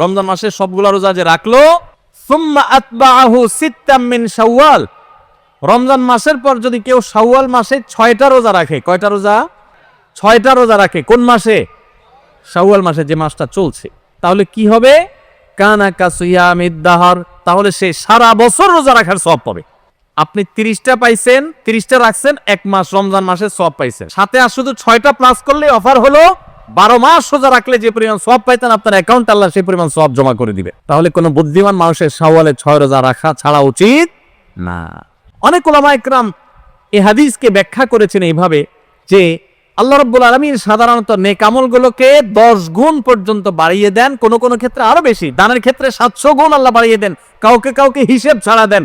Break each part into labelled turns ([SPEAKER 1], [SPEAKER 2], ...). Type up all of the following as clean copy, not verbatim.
[SPEAKER 1] রমজান মাসের সবগুলা রোজা যে রাখলো, সুম্মা আতবাআহু সিত্তাম মিন শাওয়াল, রমজান মাসের পর যদি কেউ শাওয়াল মাসে 6টা রোজা রাখে, কয়টা রোজা? 6টা রোজা রাখে। কোন মাসে? শাওয়াল মাসে, যে মাসটা চলছে। তাহলে কি হবে? কানা কাসিয়ামিদ দাহর, তাহলে সে সারা বছর রোজা রাখার সওয়াব পাবে। আপনি 30টা পাইছেন, 30টা রাখছেন, 1 মাস রমজান মাসে সওয়াব পাইছেন। সাথে আর শুধু 6টা প্লাস করলে অফার হলো 12 মাস রোজা রাখলে যে পরিমাণ সওয়াব পাইতেন আপনার অ্যাকাউন্টে আল্লাহ সেই পরিমাণ সওয়াব জমা করে দিবে। তাহলে কোনো বুদ্ধিমান মানুষের শাওয়ালে 6 রোজা রাখা ছাড়া উচিত না। অনেক উলামা ইকরাম এই হাদিসকে ব্যাখ্যা করেছেন এইভাবে যে আল্লাহ রাব্বুল আলামিন সাধারণত নেক আমলগুলোকে 10 গুণ পর্যন্ত বাড়িয়ে দেন, কোন কোন ক্ষেত্রে আরো বেশি, দানের ক্ষেত্রে 700 গুণ আল্লাহ বাড়িয়ে দেন, কাউকে কাউকে হিসেব ছাড়া দেন।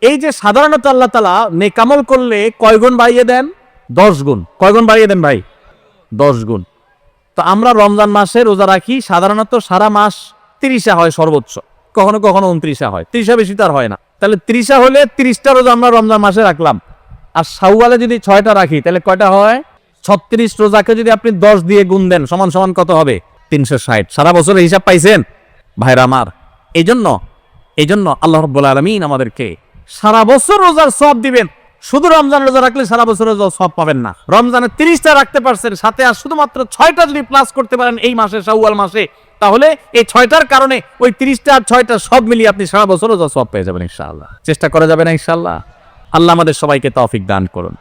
[SPEAKER 1] এই যে সাধারণত আল্লাহ তাআলা নেক আমল করলে কয় গুণ বাড়িয়ে দেন? 10 গুণ। কয় গুণ বাড়িয়ে দেন ভাই? 10 গুণ। তো আমরা রমজান মাসে রোজা রাখি, সাধারণত সারা মাস 30 হয় সর্বোচ্চ, কখনো কখনো 29 হয়, 30 বেশি তার হয় না। তাহলে 30 হলে 30টা রোজা আমরা রমজান মাসে রাখলাম। আর শাওয়ালে যদি 6টা রাখি তাহলে কয়টা হয়? 36 রোজাকে যদি আপনি 10 দিয়ে গুণ দেন সমান সমান কত হবে? 360। সারা বছরের হিসাব পাইছেন ভাইরা আমার? এই জন্য আল্লাহ রাব্বুল আলামিন আমাদেরকে সারা বছর রোজার সওয়াব দিবেন। শুধু রমজান রোজা রাখলে সারা বছর রোজা সওয়াব পাবেন না। রমজানে 30টা রাখতে পারছেন, সাথে আর শুধুমাত্র 6টা যদি প্লাস করতে পারেন এই মাসে, শাওয়াল মাসে, তাহলে এই 6টার কারণে ওই 30টা আর 6টা সব মিলিয়ে আপনি সারা বছর রোজা সওয়াব পেয়ে যাবেন ইনশাআল্লাহ। চেষ্টা করা যাবে না ইনশাআল্লাহ? আল্লাহ আমাদের সবাইকে তৌফিক দান করুন।